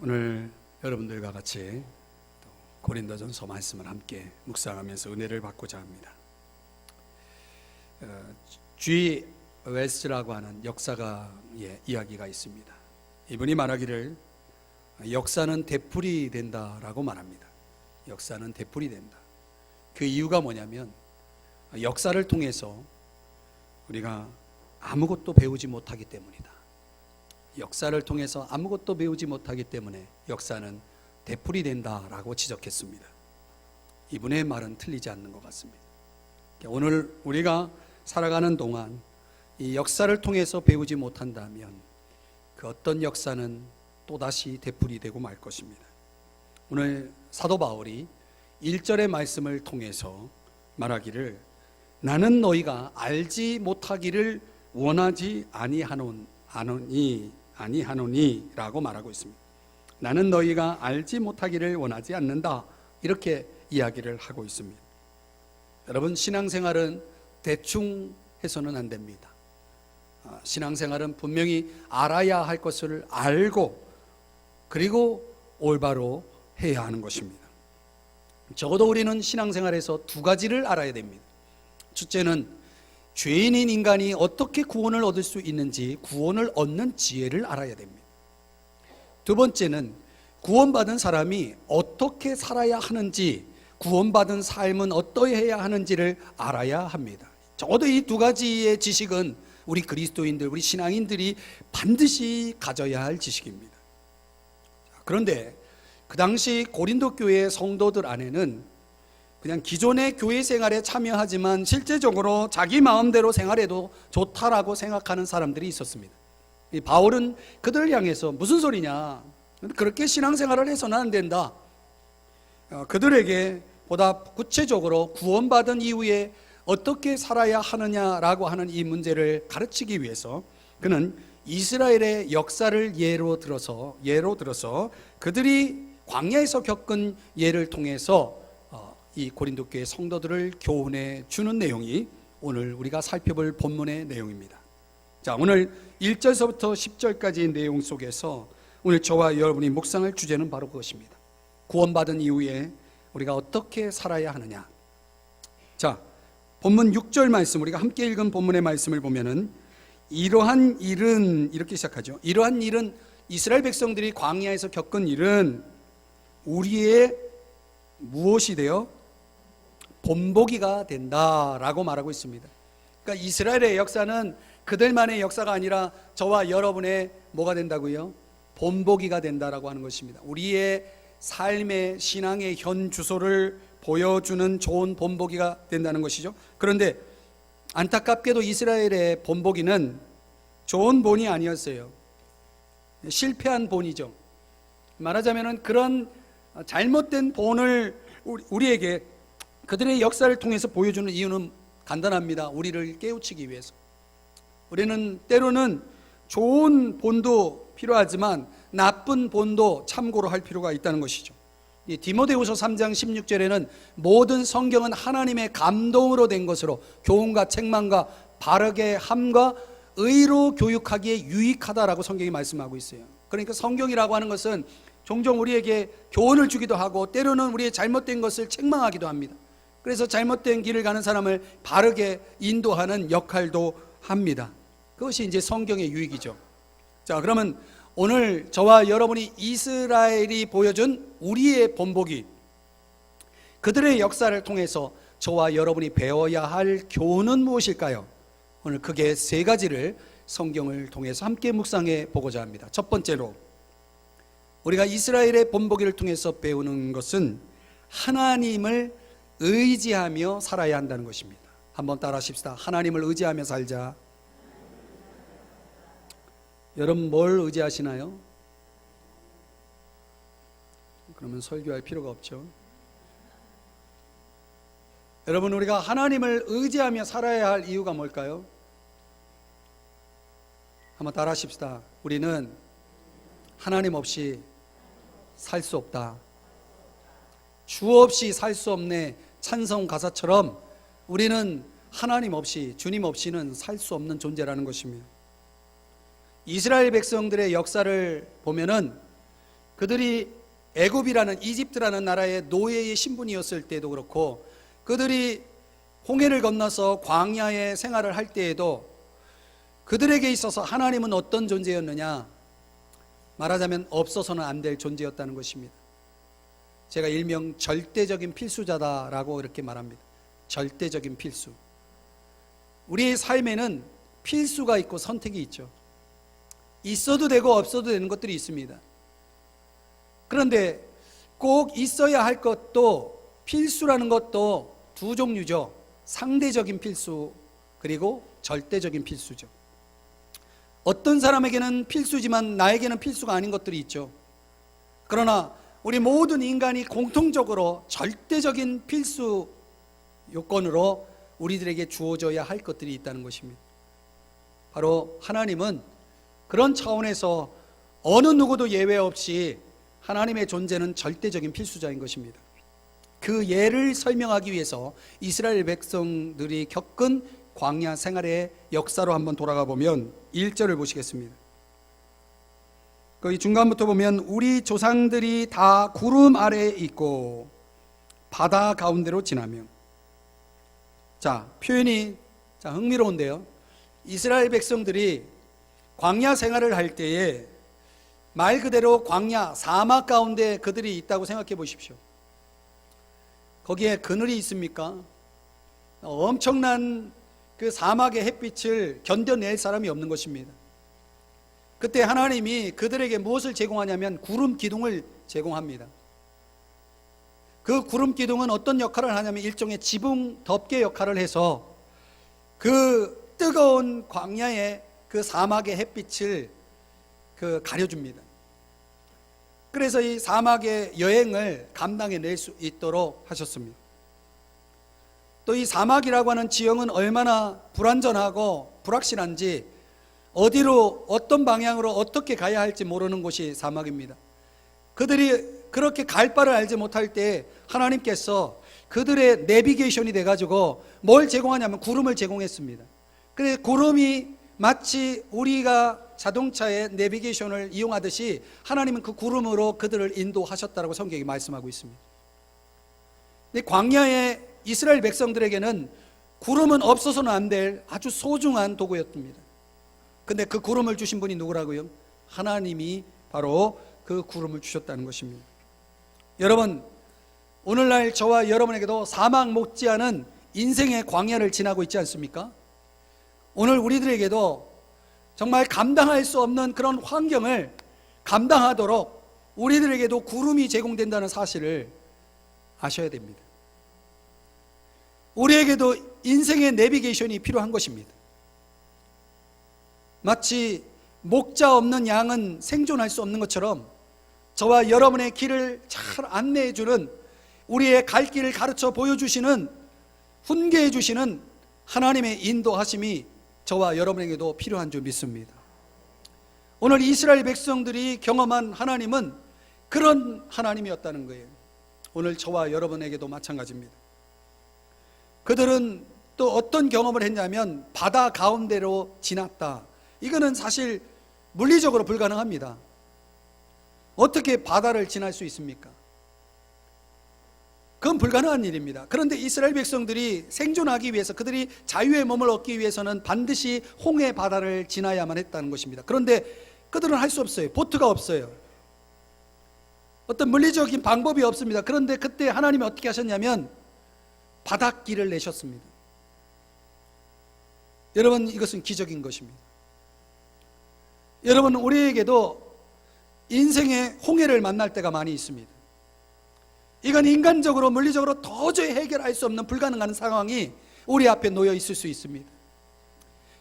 오늘 여러분들과 같이 또 고린도전서 말씀을 함께 묵상하면서 은혜를 받고자 합니다. G. 웨스트라고 하는 역사가의 이야기가 있습니다. 이분이 말하기를 역사는 되풀이 된다라고 말합니다. 역사는 되풀이 된다. 그 이유가 뭐냐면 역사를 통해서 우리가 아무것도 배우지 못하기 때문이다. 역사를 통해서 아무것도 배우지 못하기 때문에 역사는 되풀이 된다라고 지적했습니다. 이분의 말은 틀리지 않는 것 같습니다. 오늘 우리가 살아가는 동안 이 역사를 통해서 배우지 못한다면 그 어떤 역사는 또다시 되풀이 되고 말 것입니다. 오늘 사도 바울이 1절의 말씀을 통해서 말하기를 나는 너희가 알지 못하기를 원하지 아니하노니라고 말하고 있습니다. 나는 너희가 알지 못하기를 원하지 않는다, 이렇게 이야기를 하고 있습니다. 여러분, 신앙생활은 대충 해서는 안 됩니다. 신앙생활은 분명히 알아야 할 것을 알고 그리고 올바로 해야 하는 것입니다. 적어도 우리는 신앙생활에서 두 가지를 알아야 됩니다. 첫째는 죄인인 인간이 어떻게 구원을 얻을 수 있는지, 구원을 얻는 지혜를 알아야 됩니다. 두 번째는 구원받은 사람이 어떻게 살아야 하는지, 구원받은 삶은 어떠해야 하는지를 알아야 합니다. 적어도 이 두 가지의 지식은 우리 그리스도인들, 우리 신앙인들이 반드시 가져야 할 지식입니다. 그런데 그 당시 고린도 교회 성도들 안에는 그냥 기존의 교회 생활에 참여하지만 실제적으로 자기 마음대로 생활해도 좋다라고 생각하는 사람들이 있었습니다. 바울은 그들을 향해서 무슨 소리냐, 그렇게 신앙생활을 해서는 안 된다, 그들에게 보다 구체적으로 구원받은 이후에 어떻게 살아야 하느냐라고 하는 이 문제를 가르치기 위해서 그는 이스라엘의 역사를 예로 들어서 그들이 광야에서 겪은 예를 통해서 이 고린도 교회 성도들을 교훈해 주는 내용이 오늘 우리가 살펴볼 본문의 내용입니다. 자, 오늘 1절서부터 10절까지의 내용 속에서 오늘 저와 여러분이 묵상할 주제는 바로 그것입니다. 구원받은 이후에 우리가 어떻게 살아야 하느냐. 자, 본문 6절 말씀, 우리가 함께 읽은 본문의 말씀을 보면은 이러한 일은, 이렇게 시작하죠. 이러한 일은, 이스라엘 백성들이 광야에서 겪은 일은 우리의 무엇이 되어 본보기가 된다라고 말하고 있습니다. 그러니까 이스라엘의 역사는 그들만의 역사가 아니라 저와 여러분의 뭐가 된다고요? 본보기가 된다라고 하는 것입니다. 우리의 삶의 신앙의 현 주소를 보여주는 좋은 본보기가 된다는 것이죠. 그런데 안타깝게도 이스라엘의 본보기는 좋은 본이 아니었어요. 실패한 본이죠. 말하자면 그런 잘못된 본을 우리에게 그들의 역사를 통해서 보여주는 이유는 간단합니다. 우리를 깨우치기 위해서. 우리는 때로는 좋은 본도 필요하지만 나쁜 본도 참고로 할 필요가 있다는 것이죠. 디모데후서 3장 16절에는 모든 성경은 하나님의 감동으로 된 것으로 교훈과 책망과 바르게 함과 의로 교육하기에 유익하다라고 성경이 말씀하고 있어요. 그러니까 성경이라고 하는 것은 종종 우리에게 교훈을 주기도 하고 때로는 우리의 잘못된 것을 책망하기도 합니다. 그래서 잘못된 길을 가는 사람을 바르게 인도하는 역할도 합니다. 그것이 이제 성경의 유익이죠. 자, 그러면 오늘 저와 여러분이 이스라엘이 보여준 우리의 본보기, 그들의 역사를 통해서 저와 여러분이 배워야 할 교훈은 무엇일까요? 오늘 크게 세 가지를 성경을 통해서 함께 묵상해 보고자 합니다. 첫 번째로 우리가 이스라엘의 본보기를 통해서 배우는 것은 하나님을 의지하며 살아야 한다는 것입니다. 한번 따라 하십시다. 하나님을 의지하며 살자. 여러분 뭘 의지하시나요? 그러면 설교할 필요가 없죠. 여러분, 우리가 하나님을 의지하며 살아야 할 이유가 뭘까요? 한번 따라 하십시다. 우리는 하나님 없이 살 수 없다. 주 없이 살 수 없네. 찬송 가사처럼 우리는 하나님 없이, 주님 없이는 살 수 없는 존재라는 것입니다. 이스라엘 백성들의 역사를 보면은 그들이 애굽이라는 이집트라는 나라의 노예의 신분이었을 때도 그렇고, 그들이 홍해를 건너서 광야의 생활을 할 때에도 그들에게 있어서 하나님은 어떤 존재였느냐? 말하자면 없어서는 안 될 존재였다는 것입니다. 제가 일명 절대적인 필수자다라고 이렇게 말합니다. 절대적인 필수. 우리의 삶에는 필수가 있고 선택이 있죠. 있어도 되고 없어도 되는 것들이 있습니다. 그런데 꼭 있어야 할 것도, 필수라는 것도 두 종류죠. 상대적인 필수, 그리고 절대적인 필수죠. 어떤 사람에게는 필수지만 나에게는 필수가 아닌 것들이 있죠. 그러나 우리 모든 인간이 공통적으로 절대적인 필수 요건으로 우리들에게 주어져야 할 것들이 있다는 것입니다. 바로 하나님은 그런 차원에서 어느 누구도 예외 없이 하나님의 존재는 절대적인 필수자인 것입니다. 그 예를 설명하기 위해서 이스라엘 백성들이 겪은 광야 생활의 역사로 한번 돌아가 보면 1절을 보시겠습니다. 거기 중간부터 보면 우리 조상들이 다 구름 아래에 있고 바다 가운데로 지나며. 자, 표현이 흥미로운데요. 이스라엘 백성들이 광야 생활을 할 때에 말 그대로 광야, 사막 가운데 그들이 있다고 생각해 보십시오. 거기에 그늘이 있습니까? 엄청난 그 사막의 햇빛을 견뎌낼 사람이 없는 것입니다. 그때 하나님이 그들에게 무엇을 제공하냐면 구름 기둥을 제공합니다. 그 구름 기둥은 어떤 역할을 하냐면 일종의 지붕 덮개 역할을 해서 그 뜨거운 광야의 그 사막의 햇빛을 가려줍니다. 그래서 이 사막의 여행을 감당해낼 수 있도록 하셨습니다. 또 이 사막이라고 하는 지형은 얼마나 불안전하고 불확실한지, 어디로 어떤 방향으로 어떻게 가야 할지 모르는 곳이 사막입니다. 그들이 그렇게 갈 바를 알지 못할 때 하나님께서 그들의 내비게이션이 돼가지고 뭘 제공하냐면 구름을 제공했습니다. 그래서 구름이 마치 우리가 자동차의 내비게이션을 이용하듯이 하나님은 그 구름으로 그들을 인도하셨다고 성경이 말씀하고 있습니다. 근데 광야의 이스라엘 백성들에게는 구름은 없어서는 안 될 아주 소중한 도구였습니다. 근데 그 구름을 주신 분이 누구라고요? 하나님이 바로 그 구름을 주셨다는 것입니다. 여러분, 오늘날 저와 여러분에게도 사막 못지않은 인생의 광야를 지나고 있지 않습니까? 오늘 우리들에게도 정말 감당할 수 없는 그런 환경을 감당하도록 우리들에게도 구름이 제공된다는 사실을 아셔야 됩니다. 우리에게도 인생의 내비게이션이 필요한 것입니다. 마치 목자 없는 양은 생존할 수 없는 것처럼 저와 여러분의 길을 잘 안내해 주는, 우리의 갈 길을 가르쳐 보여주시는, 훈계해 주시는 하나님의 인도하심이 저와 여러분에게도 필요한 줄 믿습니다. 오늘 이스라엘 백성들이 경험한 하나님은 그런 하나님이었다는 거예요. 오늘 저와 여러분에게도 마찬가지입니다. 그들은 또 어떤 경험을 했냐면 바다 가운데로 지났다. 이거는 사실 물리적으로 불가능합니다. 어떻게 바다를 지날 수 있습니까? 그건 불가능한 일입니다. 그런데 이스라엘 백성들이 생존하기 위해서, 그들이 자유의 몸을 얻기 위해서는 반드시 홍해 바다를 지나야만 했다는 것입니다. 그런데 그들은 할 수 없어요. 보트가 없어요. 어떤 물리적인 방법이 없습니다. 그런데 그때 하나님이 어떻게 하셨냐면 바닷길을 내셨습니다. 여러분, 이것은 기적인 것입니다. 여러분, 우리에게도 인생의 홍해를 만날 때가 많이 있습니다. 이건 인간적으로 물리적으로 도저히 해결할 수 없는 불가능한 상황이 우리 앞에 놓여 있을 수 있습니다.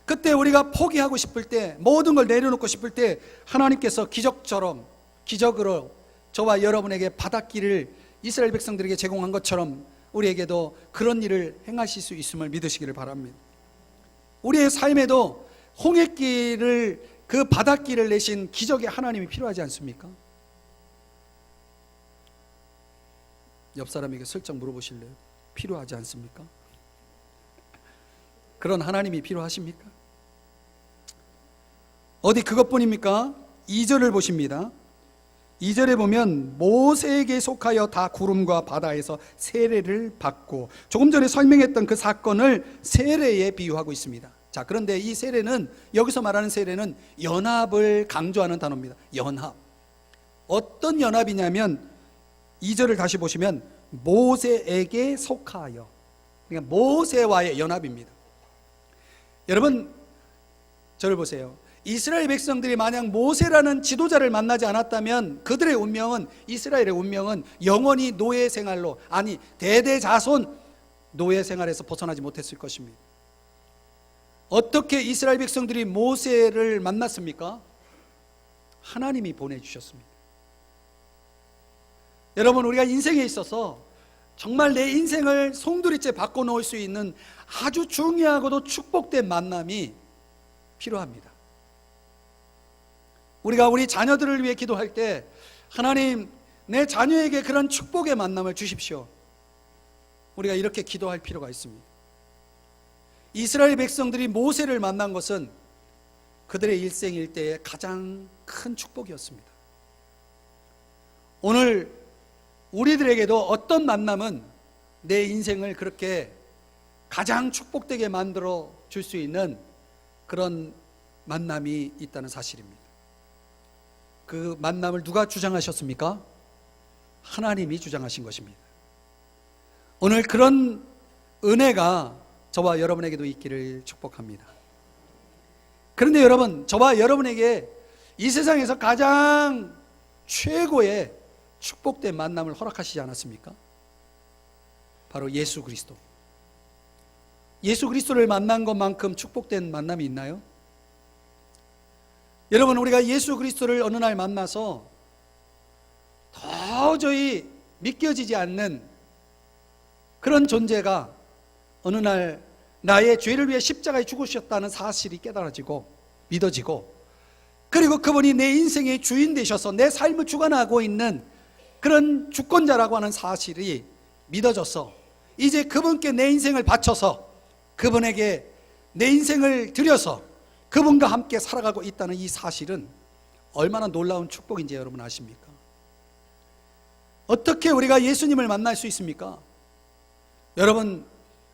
그때 우리가 포기하고 싶을 때, 모든 걸 내려놓고 싶을 때 하나님께서 기적으로 저와 여러분에게 바닷길을 이스라엘 백성들에게 제공한 것처럼 우리에게도 그런 일을 행하실 수 있음을 믿으시기를 바랍니다. 우리의 삶에도 홍해길을, 그 바닷길을 내신 기적의 하나님이 필요하지 않습니까? 옆 사람에게 슬쩍 물어보실래요? 필요하지 않습니까? 그런 하나님이 필요하십니까? 어디 그것뿐입니까? 2절을 보십니다. 2절에 보면 모세에게 속하여 다 구름과 바다에서 세례를 받고, 조금 전에 설명했던 그 사건을 세례에 비유하고 있습니다. 자, 그런데 이 세례는, 여기서 말하는 세례는 연합을 강조하는 단어입니다. 연합. 어떤 연합이냐면 2절을 다시 보시면 모세에게 속하여, 그러니까 모세와의 연합입니다. 여러분, 저를 보세요. 이스라엘 백성들이 만약 모세라는 지도자를 만나지 않았다면 그들의 운명은, 이스라엘의 운명은 영원히 노예 생활로, 아니 대대자손 노예 생활에서 벗어나지 못했을 것입니다. 어떻게 이스라엘 백성들이 모세를 만났습니까? 하나님이 보내주셨습니다. 여러분, 우리가 인생에 있어서 정말 내 인생을 송두리째 바꿔놓을 수 있는 아주 중요하고도 축복된 만남이 필요합니다. 우리가 우리 자녀들을 위해 기도할 때, 하나님, 내 자녀에게 그런 축복의 만남을 주십시오, 우리가 이렇게 기도할 필요가 있습니다. 이스라엘 백성들이 모세를 만난 것은 그들의 일생 일대의 가장 큰 축복이었습니다. 오늘 우리들에게도 어떤 만남은 내 인생을 그렇게 가장 축복되게 만들어 줄 수 있는 그런 만남이 있다는 사실입니다. 그 만남을 누가 주장하셨습니까? 하나님이 주장하신 것입니다. 오늘 그런 은혜가 저와 여러분에게도 있기를 축복합니다. 그런데 여러분, 저와 여러분에게 이 세상에서 가장 최고의 축복된 만남을 허락하시지 않았습니까? 바로 예수 그리스도. 예수 그리스도를 만난 것만큼 축복된 만남이 있나요? 여러분, 우리가 예수 그리스도를 어느 날 만나서 도저히 믿겨지지 않는 그런 존재가 어느 날 나의 죄를 위해 십자가에 죽으셨다는 사실이 깨달아지고 믿어지고, 그리고 그분이 내 인생의 주인 되셔서 내 삶을 주관하고 있는 그런 주권자라고 하는 사실이 믿어져서 이제 그분께 내 인생을 바쳐서 그분에게 내 인생을 드려서 그분과 함께 살아가고 있다는 이 사실은 얼마나 놀라운 축복인지 여러분 아십니까? 어떻게 우리가 예수님을 만날 수 있습니까? 여러분,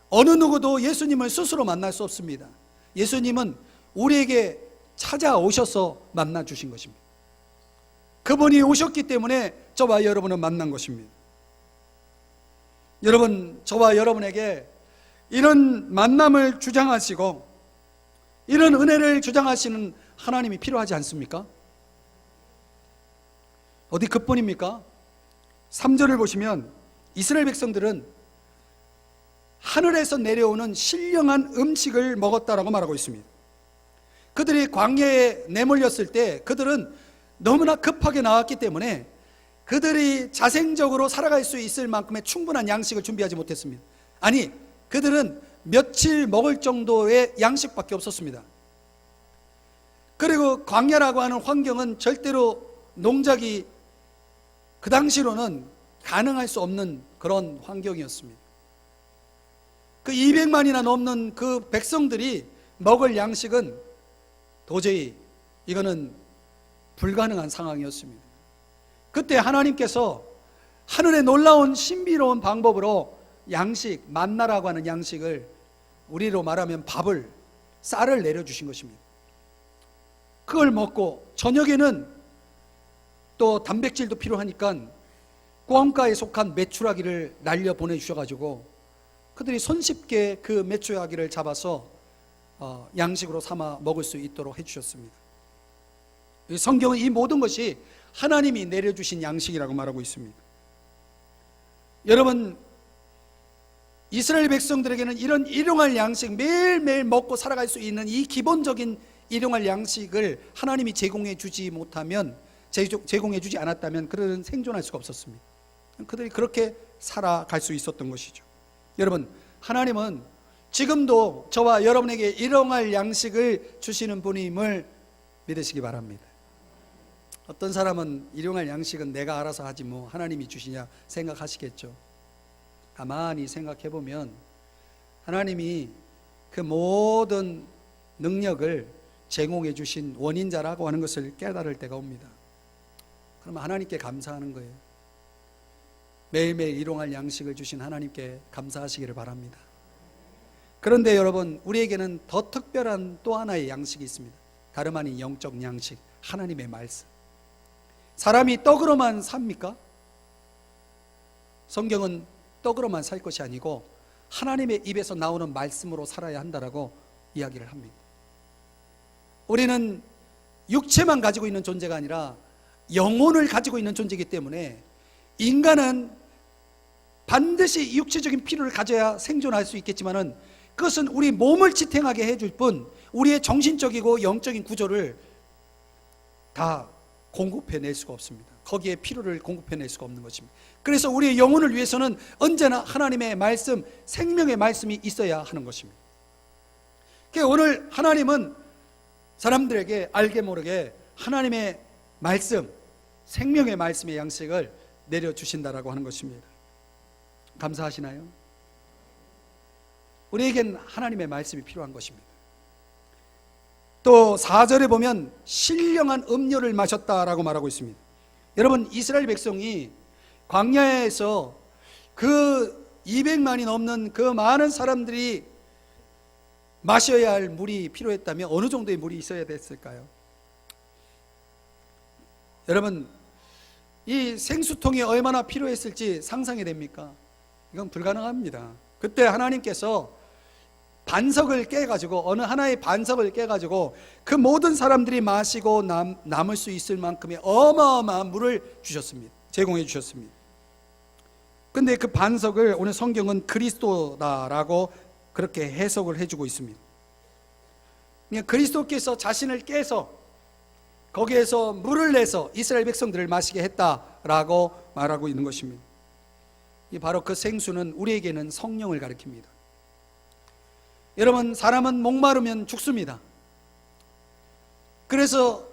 어느 누구도 예수님을 스스로 만날 수 없습니다. 예수님은 우리에게 찾아오셔서 만나 주신 것입니다. 그분이 오셨기 때문에 저와 여러분은 만난 것입니다. 여러분, 저와 여러분에게 이런 만남을 주장하시고 이런 은혜를 주장하시는 하나님이 필요하지 않습니까? 어디 그뿐입니까? 3절을 보시면 이스라엘 백성들은 하늘에서 내려오는 신령한 음식을 먹었다라고 말하고 있습니다. 그들이 광야에 내몰렸을 때 그들은 너무나 급하게 나왔기 때문에 그들이 자생적으로 살아갈 수 있을 만큼의 충분한 양식을 준비하지 못했습니다. 아니, 그들은 며칠 먹을 정도의 양식밖에 없었습니다. 그리고 광야라고 하는 환경은 절대로 농작이 그 당시로는 가능할 수 없는 그런 환경이었습니다. 그 200만이나 넘는 그 백성들이 먹을 양식은 도저히 이거는 불가능한 상황이었습니다. 그때 하나님께서 하늘의 놀라운 신비로운 방법으로 양식, 만나라고 하는 양식을, 우리로 말하면 밥을, 쌀을 내려주신 것입니다. 그걸 먹고 저녁에는 또 단백질도 필요하니까 꽝가에 속한 메추라기를 날려 보내주셔가지고 그들이 손쉽게 그 메추라기를 잡아서 양식으로 삼아 먹을 수 있도록 해주셨습니다. 성경은 이 모든 것이 하나님이 내려주신 양식이라고 말하고 있습니다. 여러분, 이스라엘 백성들에게는 이런 일용할 양식, 매일매일 먹고 살아갈 수 있는 이 기본적인 일용할 양식을 하나님이 제공해 주지 못하면, 제공해 주지 않았다면 그들은 생존할 수가 없었습니다. 그들이 그렇게 살아갈 수 있었던 것이죠. 여러분, 하나님은 지금도 저와 여러분에게 일용할 양식을 주시는 분임을 믿으시기 바랍니다. 어떤 사람은 일용할 양식은 내가 알아서 하지 뭐 하나님이 주시냐 생각하시겠죠. 가만히 생각해 보면 하나님이 그 모든 능력을 제공해 주신 원인자라고 하는 것을 깨달을 때가 옵니다. 그러면 하나님께 감사하는 거예요. 매일매일 일용할 양식을 주신 하나님께 감사하시기를 바랍니다. 그런데 여러분, 우리에게는 더 특별한 또 하나의 양식이 있습니다. 다름 아닌 영적 양식, 하나님의 말씀. 사람이 떡으로만 삽니까? 성경은 떡으로만 살 것이 아니고 하나님의 입에서 나오는 말씀으로 살아야 한다라고 이야기를 합니다. 우리는 육체만 가지고 있는 존재가 아니라 영혼을 가지고 있는 존재이기 때문에 인간은 반드시 육체적인 필요를 가져야 생존할 수 있겠지만은 그것은 우리 몸을 지탱하게 해줄 뿐 우리의 정신적이고 영적인 구조를 다 공급해낼 수가 없습니다. 거기에 필요를 공급해낼 수가 없는 것입니다. 그래서 우리의 영혼을 위해서는 언제나 하나님의 말씀, 생명의 말씀이 있어야 하는 것입니다. 그러니까 오늘 하나님은 사람들에게 알게 모르게 하나님의 말씀, 생명의 말씀의 양식을 내려주신다라고 하는 것입니다. 감사하시나요? 우리에겐 하나님의 말씀이 필요한 것입니다. 또 4절에 보면 신령한 음료를 마셨다라고 말하고 있습니다. 여러분, 이스라엘 백성이 광야에서 그 200만이 넘는 그 많은 사람들이 마셔야 할 물이 필요했다면 어느 정도의 물이 있어야 됐을까요? 여러분, 이 생수통이 얼마나 필요했을지 상상이 됩니까? 이건 불가능합니다. 그때 하나님께서 반석을 깨가지고, 어느 하나의 반석을 깨가지고 그 모든 사람들이 마시고 남을 수 있을 만큼의 어마어마한 물을 주셨습니다. 제공해 주셨습니다. 근데 그 반석을 오늘 성경은 그리스도다라고 그렇게 해석을 해주고 있습니다. 그리스도께서 자신을 깨서 거기에서 물을 내서 이스라엘 백성들을 마시게 했다라고 말하고 있는 것입니다. 바로 그 생수는 우리에게는 성령을 가리킵니다. 여러분, 사람은 목마르면 죽습니다. 그래서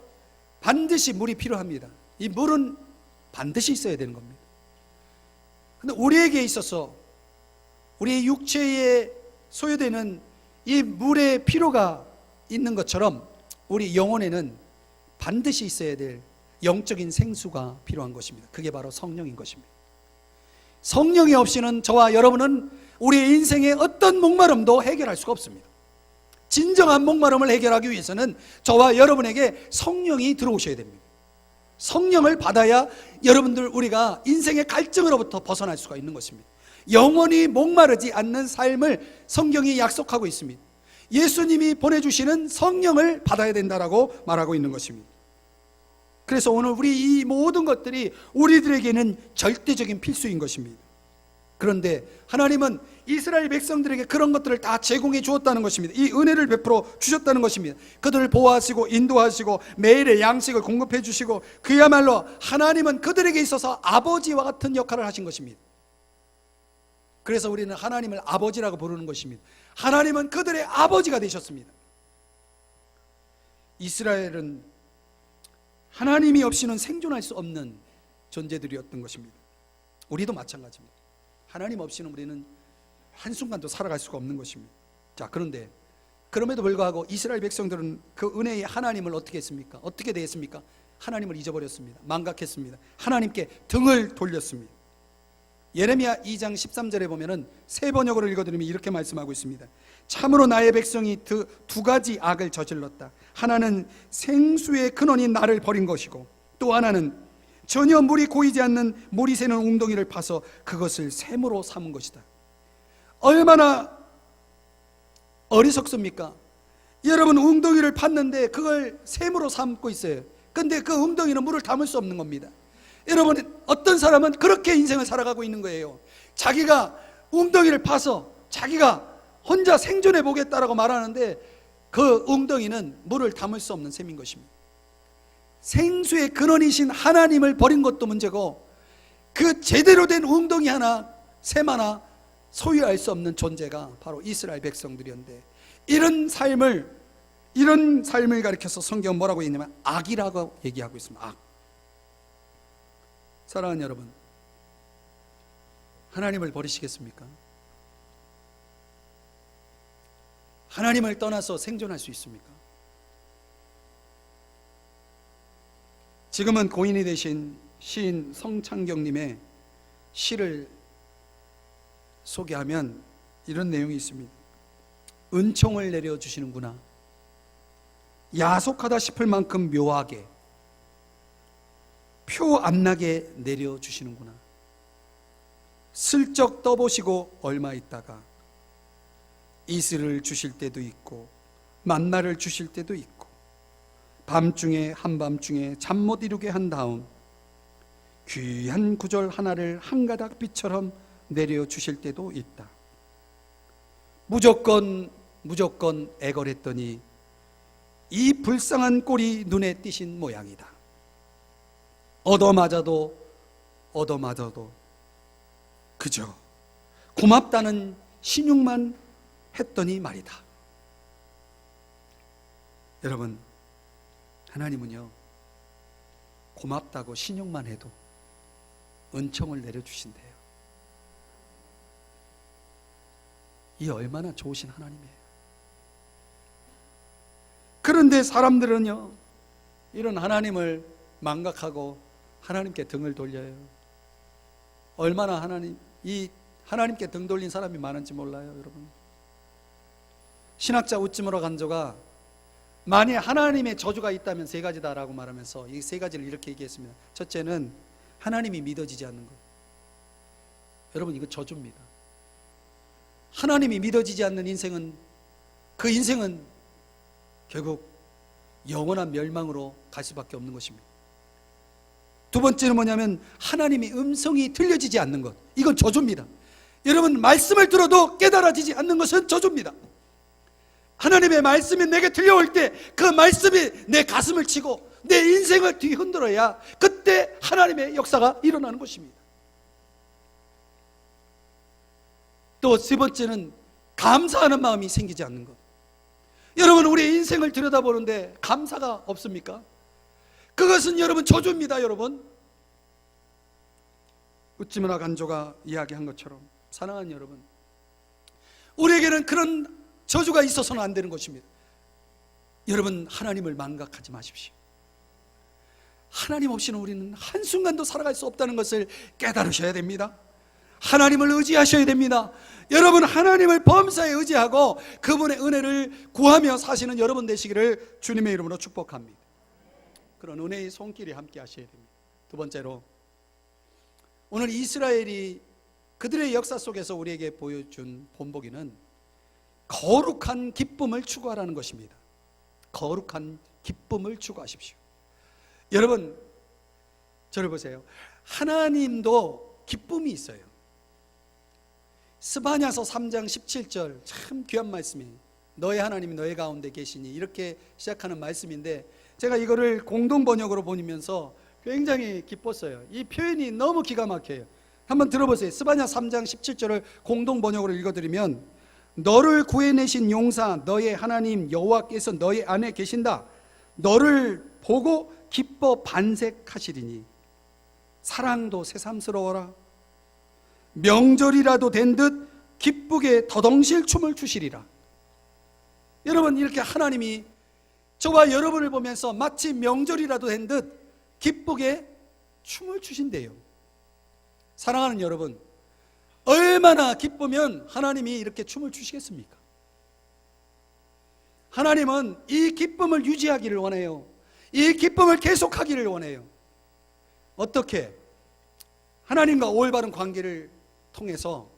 반드시 물이 필요합니다. 이 물은 반드시 있어야 되는 겁니다. 그런데 우리에게 있어서 우리의 육체에 소요되는 이 물의 필요가 있는 것처럼 우리 영혼에는 반드시 있어야 될 영적인 생수가 필요한 것입니다. 그게 바로 성령인 것입니다. 성령이 없이는 저와 여러분은 우리의 인생의 어떤 목마름도 해결할 수가 없습니다. 진정한 목마름을 해결하기 위해서는 저와 여러분에게 성령이 들어오셔야 됩니다. 성령을 받아야 여러분들 우리가 인생의 갈증으로부터 벗어날 수가 있는 것입니다. 영원히 목마르지 않는 삶을 성경이 약속하고 있습니다. 예수님이 보내주시는 성령을 받아야 된다라고 말하고 있는 것입니다. 그래서 오늘 우리 이 모든 것들이 우리들에게는 절대적인 필수인 것입니다. 그런데 하나님은 이스라엘 백성들에게 그런 것들을 다 제공해 주었다는 것입니다. 이 은혜를 베풀어 주셨다는 것입니다. 그들을 보호하시고 인도하시고 매일의 양식을 공급해 주시고, 그야말로 하나님은 그들에게 있어서 아버지와 같은 역할을 하신 것입니다. 그래서 우리는 하나님을 아버지라고 부르는 것입니다. 하나님은 그들의 아버지가 되셨습니다. 이스라엘은 하나님이 없이는 생존할 수 없는 존재들이었던 것입니다. 우리도 마찬가지입니다. 하나님 없이는 우리는 한순간도 살아갈 수가 없는 것입니다. 자, 그런데 그럼에도 불구하고 이스라엘 백성들은 그 은혜의 하나님을 어떻게 했습니까? 어떻게 대했습니까? 하나님을 잊어버렸습니다. 망각했습니다. 하나님께 등을 돌렸습니다. 예레미야 2장 13절에 보면은 세 번역으로 읽어드리면 이렇게 말씀하고 있습니다. 참으로 나의 백성이 두 가지 악을 저질렀다. 하나는 생수의 근원인 나를 버린 것이고, 또 하나는 전혀 물이 고이지 않는 물이 새는 웅덩이를 파서 그것을 샘으로 삼은 것이다. 얼마나 어리석습니까? 여러분, 웅덩이를 팠는데 그걸 샘으로 삼고 있어요. 근데 그 웅덩이는 물을 담을 수 없는 겁니다. 여러분, 어떤 사람은 그렇게 인생을 살아가고 있는 거예요. 자기가 웅덩이를 파서 자기가 혼자 생존해 보겠다라고 말하는데 그 웅덩이는 물을 담을 수 없는 셈인 것입니다. 생수의 근원이신 하나님을 버린 것도 문제고, 그 제대로 된 웅덩이 하나, 샘 하나 소유할 수 없는 존재가 바로 이스라엘 백성들이었는데, 이런 삶을 가리켜서 성경은 뭐라고 얘기하냐면 악이라고 얘기하고 있습니다. 악. 사랑하는 여러분, 하나님을 버리시겠습니까? 하나님을 떠나서 생존할 수 있습니까? 지금은 고인이 되신 시인 성창경님의 시를 소개하면 이런 내용이 있습니다. 은총을 내려주시는구나. 야속하다 싶을 만큼 묘하게, 표 안 나게 내려주시는구나. 슬쩍 떠보시고 얼마 있다가 이슬을 주실 때도 있고 만나를 주실 때도 있고, 밤중에 한밤중에 잠 못 이루게 한 다음 귀한 구절 하나를 한 가닥 빛처럼 내려주실 때도 있다. 무조건 애걸했더니 이 불쌍한 꼴이 눈에 띄신 모양이다. 얻어맞아도 그저 고맙다는 신용만 했더니 말이다. 여러분, 하나님은요, 고맙다고 신용만 해도 은총을 내려주신대요. 이 얼마나 좋으신 하나님이에요. 그런데 사람들은요, 이런 하나님을 망각하고 하나님께 등을 돌려요. 얼마나 하나님께 등 돌린 사람이 많은지 몰라요, 여러분. 신학자 우찌무라 간조가 만약 하나님의 저주가 있다면 세 가지다라고 말하면서 이 세 가지를 이렇게 얘기했습니다. 첫째는 하나님이 믿어지지 않는 것. 여러분, 이거 저주입니다. 하나님이 믿어지지 않는 인생은, 그 인생은 결국 영원한 멸망으로 갈 수밖에 없는 것입니다. 두 번째는 뭐냐면 하나님의 음성이 들려지지 않는 것. 이건 저주입니다. 여러분, 말씀을 들어도 깨달아지지 않는 것은 저주입니다. 하나님의 말씀이 내게 들려올 때 그 말씀이 내 가슴을 치고 내 인생을 뒤흔들어야 그때 하나님의 역사가 일어나는 것입니다. 또 세 번째는 감사하는 마음이 생기지 않는 것. 여러분, 우리의 인생을 들여다보는데 감사가 없습니까? 그것은 여러분 저주입니다. 여러분, 우찌무라 간조가 이야기한 것처럼 사랑하는 여러분, 우리에게는 그런 저주가 있어서는 안 되는 것입니다. 여러분, 하나님을 망각하지 마십시오. 하나님 없이는 우리는 한순간도 살아갈 수 없다는 것을 깨달으셔야 됩니다. 하나님을 의지하셔야 됩니다. 여러분, 하나님을 범사에 의지하고 그분의 은혜를 구하며 사시는 여러분 되시기를 주님의 이름으로 축복합니다. 그런 은혜의 손길이 함께 하셔야 됩니다. 두 번째로, 오늘 이스라엘이 그들의 역사 속에서 우리에게 보여준 본보기는 거룩한 기쁨을 추구하라는 것입니다. 거룩한 기쁨을 추구하십시오. 여러분, 저를 보세요. 하나님도 기쁨이 있어요. 스바냐서 3장 17절, 참 귀한 말씀이에요. 너의 하나님이 너의 가운데 계시니, 이렇게 시작하는 말씀인데 제가 이거를 공동 번역으로 보면서 굉장히 기뻤어요. 이 표현이 너무 기가 막혀요. 한번 들어보세요. 스바냐 3장 17절을 공동 번역으로 읽어드리면, 너를 구해내신 용사 너의 하나님 여호와께서 너의 안에 계신다. 너를 보고 기뻐 반색하시리니 사랑도 새삼스러워라. 명절이라도 된 듯 기쁘게 더덩실 춤을 추시리라. 여러분, 이렇게 하나님이 저와 여러분을 보면서 마치 명절이라도 된 듯 기쁘게 춤을 추신대요. 사랑하는 여러분, 얼마나 기쁘면 하나님이 이렇게 춤을 추시겠습니까? 하나님은 이 기쁨을 유지하기를 원해요. 이 기쁨을 계속하기를 원해요. 어떻게? 하나님과 올바른 관계를 통해서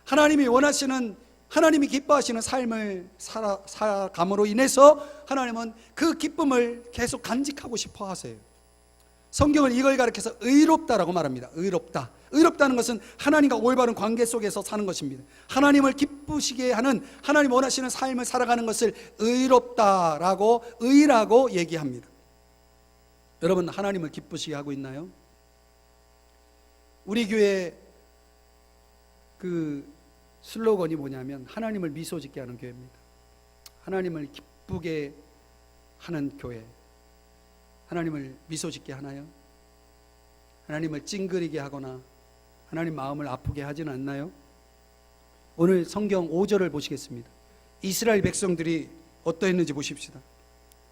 하나님이 원하시는, 하나님이 기뻐하시는 삶을 살아감으로 인해서 하나님은 그 기쁨을 계속 간직하고 싶어 하세요. 성경은 이걸 가리켜서 의롭다라고 말합니다. 의롭다. 의롭다는 것은 하나님과 올바른 관계 속에서 사는 것입니다. 하나님을 기쁘시게 하는, 하나님 원하시는 삶을 살아가는 것을 의롭다라고, 의라고 얘기합니다. 여러분, 하나님을 기쁘시게 하고 있나요? 우리 교회 그 슬로건이 뭐냐면 하나님을 미소 짓게 하는 교회입니다. 하나님을 기쁘게 하는 교회. 하나님을 미소 짓게 하나요? 하나님을 찡그리게 하거나 하나님 마음을 아프게 하지는 않나요? 오늘 성경 5절을 보시겠습니다. 이스라엘 백성들이 어떠했는지 보십시다.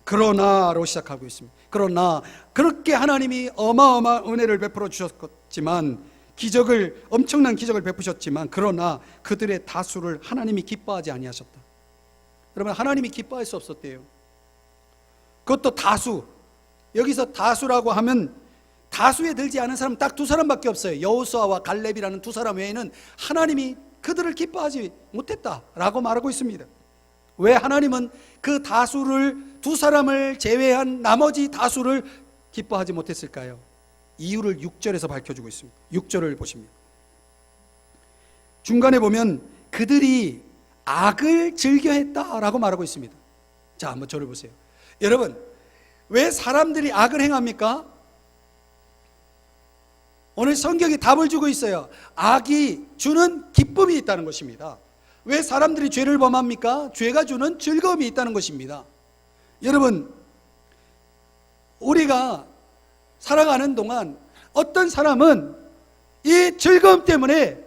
그러나로 시작하고 있습니다. 그러나 그렇게 하나님이 어마어마한 은혜를 베풀어 주셨지만, 엄청난 기적을 베푸셨지만, 그러나 그들의 다수를 하나님이 기뻐하지 아니하셨다. 여러분, 하나님이 기뻐할 수 없었대요. 그것도 다수. 여기서 다수라고 하면 다수에 들지 않은 사람 딱 두 사람밖에 없어요. 여호수아와 갈렙이라는 두 사람 외에는 하나님이 그들을 기뻐하지 못했다라고 말하고 있습니다. 왜 하나님은 그 다수를, 두 사람을 제외한 나머지 다수를 기뻐하지 못했을까요? 이유를 6절에서 밝혀주고 있습니다. 6절을 보십니다. 중간에 보면 그들이 악을 즐겨했다라고 말하고 있습니다. 자, 한번 저를 보세요. 여러분, 왜 사람들이 악을 행합니까? 오늘 성경이 답을 주고 있어요. 악이 주는 기쁨이 있다는 것입니다. 왜 사람들이 죄를 범합니까? 죄가 주는 즐거움이 있다는 것입니다. 여러분, 우리가 살아가는 동안 어떤 사람은 이 즐거움 때문에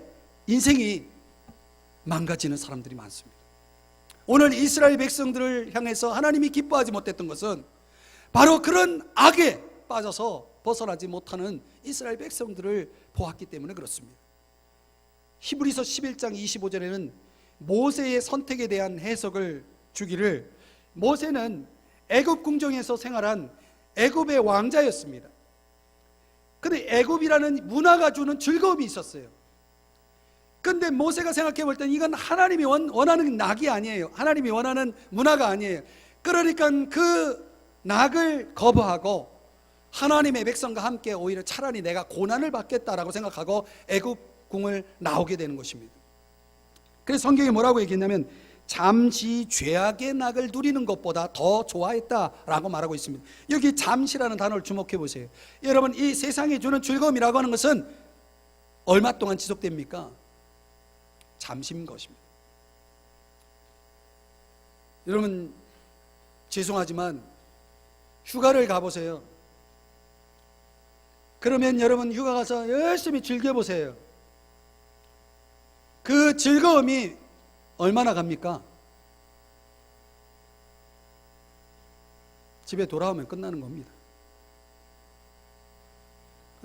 인생이 망가지는 사람들이 많습니다. 오늘 이스라엘 백성들을 향해서 하나님이 기뻐하지 못했던 것은 바로 그런 악에 빠져서 벗어나지 못하는 이스라엘 백성들을 보았기 때문에 그렇습니다. 히브리서 11장 25절에는 모세의 선택에 대한 해석을 주기를, 모세는 애굽 궁정에서 생활한 애굽의 왕자였습니다. 그런데 애굽이라는 문화가 주는 즐거움이 있었어요. 그런데 모세가 생각해 볼 때는 이건 하나님이 원하는 낙이 아니에요. 하나님이 원하는 문화가 아니에요. 그러니까 그 낙을 거부하고 하나님의 백성과 함께 오히려 차라리 내가 고난을 받겠다라고 생각하고 애굽궁을 나오게 되는 것입니다. 그래서 성경이 뭐라고 얘기했냐면 잠시 죄악의 낙을 누리는 것보다 더 좋아했다라고 말하고 있습니다. 여기 잠시라는 단어를 주목해 보세요. 여러분, 이 세상이 주는 즐거움이라고 하는 것은 얼마 동안 지속됩니까? 잠시인 것입니다. 여러분, 죄송하지만 휴가를 가보세요. 그러면 여러분 휴가 가서 열심히 즐겨보세요. 그 즐거움이 얼마나 갑니까? 집에 돌아오면 끝나는 겁니다.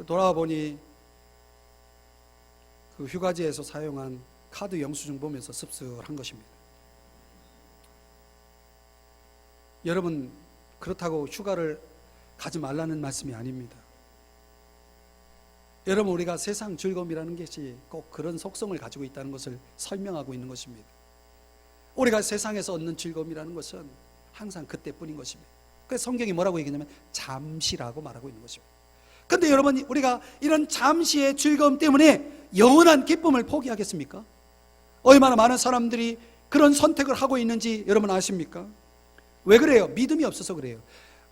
돌아와 보니 그 휴가지에서 사용한 카드 영수증 보면서 씁쓸한 것입니다. 여러분, 그렇다고 휴가를 가지 말라는 말씀이 아닙니다. 여러분, 우리가 세상 즐거움이라는 것이 꼭 그런 속성을 가지고 있다는 것을 설명하고 있는 것입니다. 우리가 세상에서 얻는 즐거움이라는 것은 항상 그때뿐인 것입니다. 그래서 성경이 뭐라고 얘기하냐면 잠시라고 말하고 있는 것입니다. 그런데 여러분, 우리가 이런 잠시의 즐거움 때문에 영원한 기쁨을 포기하겠습니까? 얼마나 많은 사람들이 그런 선택을 하고 있는지 여러분 아십니까? 왜 그래요? 믿음이 없어서 그래요.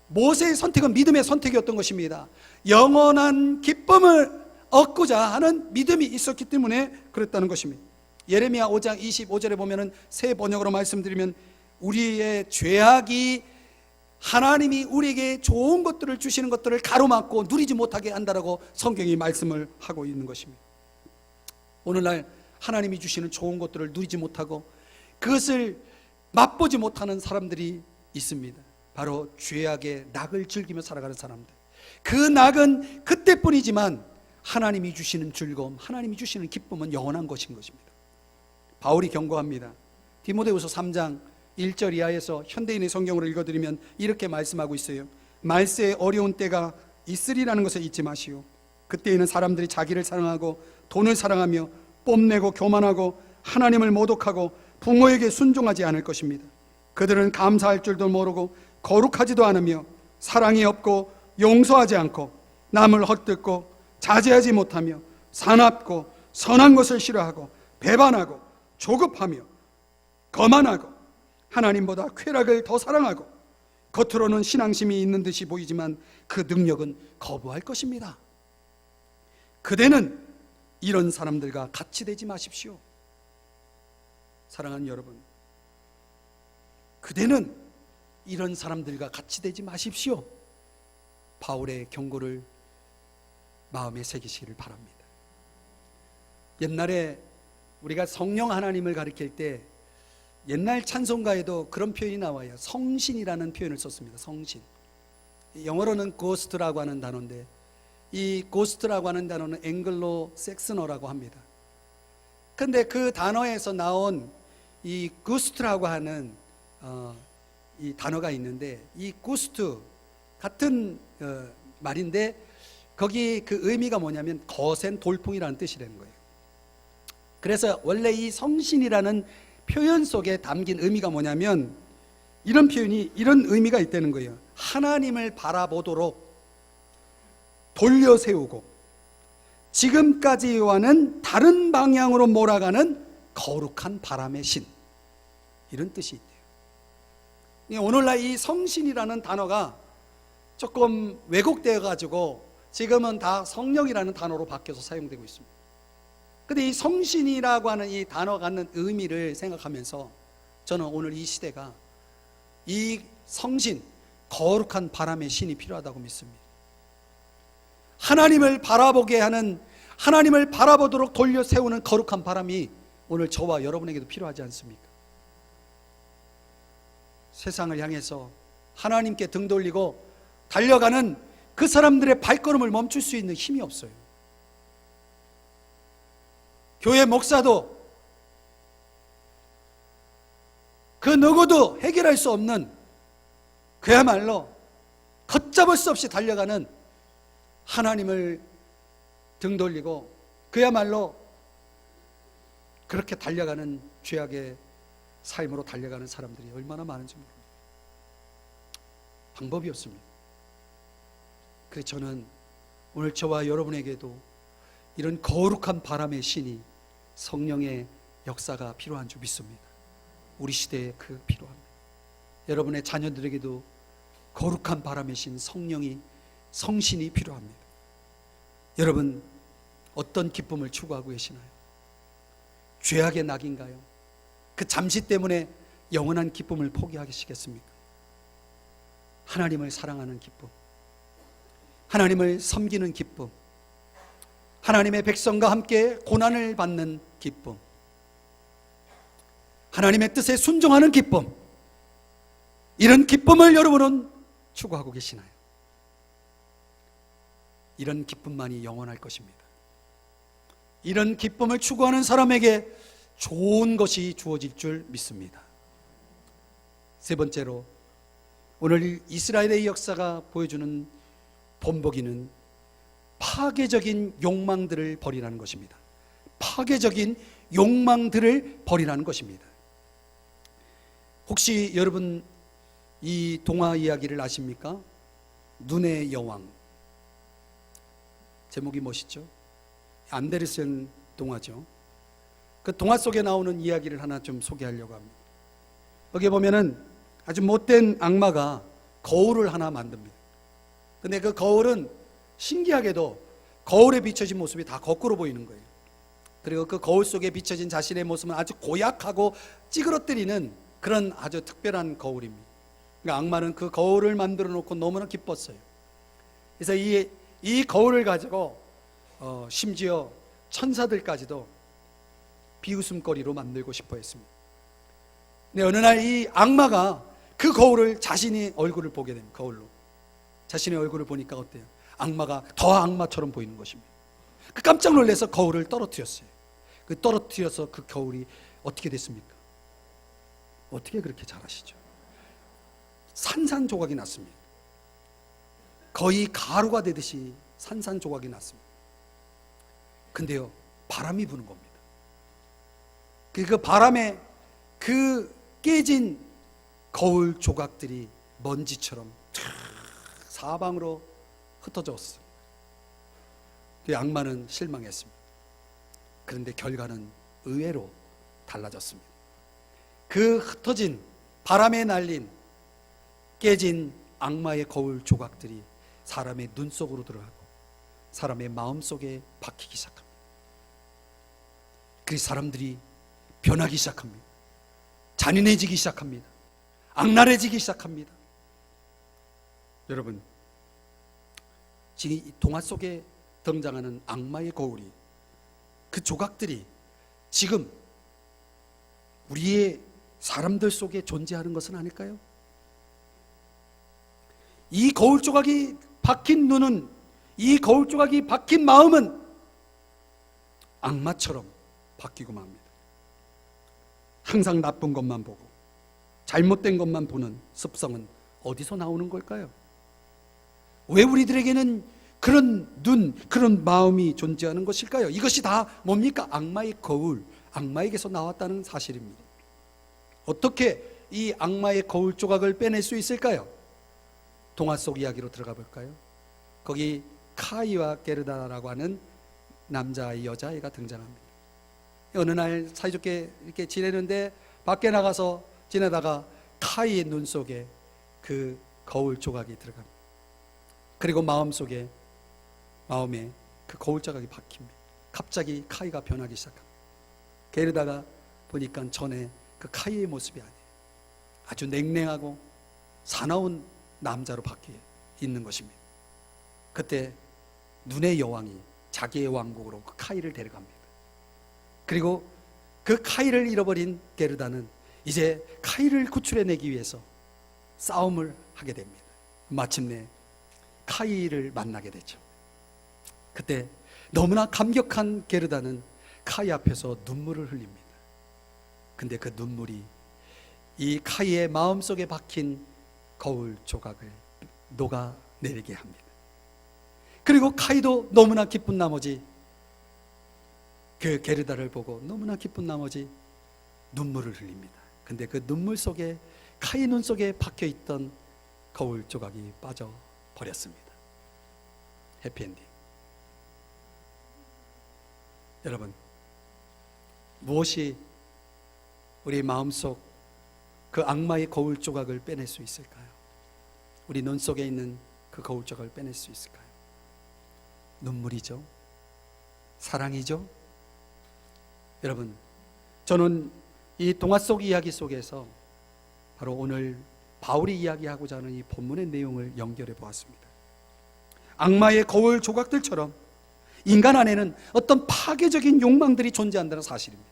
모세의 선택은 믿음의 선택이었던 것입니다. 영원한 기쁨을 얻고자 하는 믿음이 있었기 때문에 그랬다는 것입니다. 예레미야 5장 25절에 보면은 새 번역으로 말씀드리면 우리의 죄악이 하나님이 우리에게 좋은 것들을 주시는 것들을 가로막고 누리지 못하게 한다라고 성경이 말씀을 하고 있는 것입니다. 오늘날 하나님이 주시는 좋은 것들을 누리지 못하고 그것을 맛보지 못하는 사람들이 있습니다. 바로 죄악의 낙을 즐기며 살아가는 사람들. 그 낙은 그때뿐이지만 하나님이 주시는 즐거움, 하나님이 주시는 기쁨은 영원한 것인 것입니다. 바울이 경고합니다. 디모데후서 3장 1절 이하에서 현대인의 성경으로 읽어드리면 이렇게 말씀하고 있어요. 말세에 어려운 때가 있으리라는 것을 잊지 마시오. 그때에는 사람들이 자기를 사랑하고 돈을 사랑하며 뽐내고 교만하고 하나님을 모독하고 부모에게 순종하지 않을 것입니다. 그들은 감사할 줄도 모르고 거룩하지도 않으며 사랑이 없고 용서하지 않고 남을 헛뜯고 자제하지 못하며 사납고 선한 것을 싫어하고 배반하고 조급하며 거만하고 하나님보다 쾌락을 더 사랑하고 겉으로는 신앙심이 있는 듯이 보이지만 그 능력은 거부할 것입니다. 그대는 이런 사람들과 같이 되지 마십시오. 사랑하는 여러분, 그대는 이런 사람들과 같이 되지 마십시오. 바울의 경고를 마음에 새기시기를 바랍니다. 옛날에 우리가 성령 하나님을 가리킬 때 옛날 찬송가에도 그런 표현이 나와요. 성신이라는 표현을 썼습니다. 성신. 영어로는 ghost라고 하는 단어인데, 이 ghost라고 하는 단어는 앵글로 섹스너라고 합니다. 근데 그 단어에서 나온 이 ghost라고 하는 이 단어가 있는데, 이 ghost 같은 말인데, 거기 그 의미가 뭐냐면 거센 돌풍이라는 뜻이라는 거예요. 그래서 원래 이 성신이라는 표현 속에 담긴 의미가 뭐냐면, 이런 표현이, 이런 의미가 있다는 거예요. 하나님을 바라보도록 돌려 세우고 지금까지와는 다른 방향으로 몰아가는 거룩한 바람의 신, 이런 뜻이 있대요. 오늘날 이 성신이라는 단어가 조금 왜곡되어 가지고 지금은 다 성령이라는 단어로 바뀌어서 사용되고 있습니다. 근데 이 성신이라고 하는 이 단어가 갖는 의미를 생각하면서 저는 오늘 이 시대가 이 성신, 거룩한 바람의 신이 필요하다고 믿습니다. 하나님을 바라보게 하는, 하나님을 바라보도록 돌려 세우는 거룩한 바람이 오늘 저와 여러분에게도 필요하지 않습니까? 세상을 향해서 하나님께 등 돌리고 달려가는 그 사람들의 발걸음을 멈출 수 있는 힘이 없어요. 교회 목사도 그 누구도 해결할 수 없는, 그야말로 걷잡을 수 없이 달려가는, 하나님을 등 돌리고 그야말로 그렇게 달려가는 죄악의 삶으로 달려가는 사람들이 얼마나 많은지 모릅니다. 방법이 없습니다. 그래서 저는 오늘 저와 여러분에게도 이런 거룩한 바람의 신이, 성령의 역사가 필요한 줄 믿습니다. 우리 시대에 그 필요합니다. 여러분의 자녀들에게도 거룩한 바람의 신, 성령이, 성신이 필요합니다. 여러분, 어떤 기쁨을 추구하고 계시나요? 죄악의 낙인가요? 그 잠시 때문에 영원한 기쁨을 포기하시겠습니까? 하나님을 사랑하는 기쁨, 하나님을 섬기는 기쁨, 하나님의 백성과 함께 고난을 받는 기쁨, 하나님의 뜻에 순종하는 기쁨, 이런 기쁨을 여러분은 추구하고 계시나요? 이런 기쁨만이 영원할 것입니다. 이런 기쁨을 추구하는 사람에게 좋은 것이 주어질 줄 믿습니다. 세 번째로, 오늘 이스라엘의 역사가 보여주는 본보기는 파괴적인 욕망들을 버리라는 것입니다. 파괴적인 욕망들을 버리라는 것입니다. 혹시 여러분 이 동화 이야기를 아십니까? 눈의 여왕. 제목이 멋있죠? 안데르센 동화죠. 그 동화 속에 나오는 이야기를 하나 좀 소개하려고 합니다. 여기 보면은 아주 못된 악마가 거울을 하나 만듭니다. 근데 그 거울은 신기하게도 거울에 비춰진 모습이 다 거꾸로 보이는 거예요. 그리고 그 거울 속에 비춰진 자신의 모습은 아주 고약하고 찌그러뜨리는 그런 아주 특별한 거울입니다. 그러니까 악마는 그 거울을 만들어 놓고 너무나 기뻤어요. 그래서 이 거울을 가지고 심지어 천사들까지도 비웃음거리로 만들고 싶어 했습니다. 근데 어느 날 이 악마가 그 거울을, 자신의 얼굴을 보게 됩니다. 거울로 자신의 얼굴을 보니까 어때요? 악마가 더 악마처럼 보이는 것입니다. 그 깜짝 놀라서 거울을 떨어뜨렸어요. 그 떨어뜨려서 그 거울이 어떻게 됐습니까? 어떻게 그렇게 잘하시죠? 산산조각이 났습니다. 거의 가루가 되듯이 산산조각이 났습니다. 근데요, 바람이 부는 겁니다. 그 바람에 그 깨진 거울 조각들이 먼지처럼 사방으로 흩어졌습니다. 그 악마는 실망했습니다. 그런데 결과는 의외로 달라졌습니다. 그 흩어진, 바람에 날린, 깨진 악마의 거울 조각들이 사람의 눈 속으로 들어가고 사람의 마음 속에 박히기 시작합니다. 그래서 사람들이 변하기 시작합니다. 잔인해지기 시작합니다. 악랄해지기 시작합니다. 여러분, 지금 이 동화 속에 등장하는 악마의 거울이, 그 조각들이 지금 우리의 사람들 속에 존재하는 것은 아닐까요? 이 거울 조각이 박힌 눈은, 이 거울 조각이 박힌 마음은 악마처럼 바뀌고 맙니다. 항상 나쁜 것만 보고 잘못된 것만 보는 습성은 어디서 나오는 걸까요? 왜 우리들에게는 그런 눈, 그런 마음이 존재하는 것일까요? 이것이 다 뭡니까? 악마의 거울, 악마에게서 나왔다는 사실입니다. 어떻게 이 악마의 거울 조각을 빼낼 수 있을까요? 동화 속 이야기로 들어가 볼까요? 거기 카이와 게르다라고 하는 남자아이, 여자아이가 등장합니다. 어느 날 사이좋게 이렇게 지내는데 밖에 나가서 지내다가 카이의 눈 속에 그 거울 조각이 들어갑니다. 그리고 마음에 그 거울 조각이 박힙니다. 갑자기 카이가 변하기 시작합니다. 게르다가 보니까 전에 그 카이의 모습이 아니에요. 아주 냉랭하고 사나운 남자로 바뀌어 있는 것입니다. 그때 눈의 여왕이 자기의 왕국으로 그 카이를 데려갑니다. 그리고 그 카이를 잃어버린 게르다는 이제 카이를 구출해내기 위해서 싸움을 하게 됩니다. 마침내 카이를 만나게 되죠. 그때 너무나 감격한 게르다는 카이 앞에서 눈물을 흘립니다. 근데 그 눈물이 이 카이의 마음속에 박힌 거울 조각을 녹아내리게 합니다. 그리고 카이도 너무나 기쁜 나머지 그 게르다를 보고 너무나 기쁜 나머지 눈물을 흘립니다. 근데 그 눈물 속에, 카이 눈 속에 박혀있던 거울 조각이 빠져버렸습니다. 해피엔딩. 여러분, 무엇이 우리 마음속 그 악마의 거울 조각을 빼낼 수 있을까요? 우리 눈 속에 있는 그 거울 조각을 빼낼 수 있을까요? 눈물이죠. 사랑이죠. 여러분, 저는 이 동화 속 이야기 속에서 바로 오늘 바울이 이야기하고자 하는 이 본문의 내용을 연결해 보았습니다. 악마의 거울 조각들처럼 인간 안에는 어떤 파괴적인 욕망들이 존재한다는 사실입니다.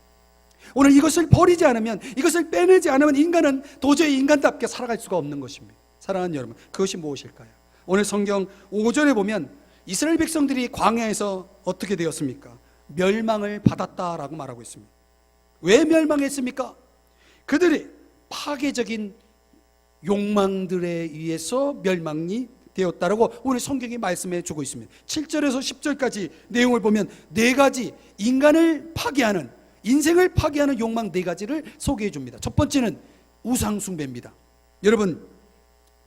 오늘 이것을 버리지 않으면, 이것을 빼내지 않으면 인간은 도저히 인간답게 살아갈 수가 없는 것입니다. 사랑하는 여러분, 그것이 무엇일까요? 오늘 성경 5절에 보면 이스라엘 백성들이 광야에서 어떻게 되었습니까? 멸망을 받았다라고 말하고 있습니다. 왜 멸망했습니까? 그들이 파괴적인 욕망들에 의해서 멸망이 되었다라고 오늘 성경이 말씀해 주고 있습니다. 7절에서 10절까지 내용을 보면 네 가지 인간을 파괴하는, 인생을 파괴하는 욕망 네 가지를 소개해 줍니다. 첫 번째는 우상 숭배입니다. 여러분,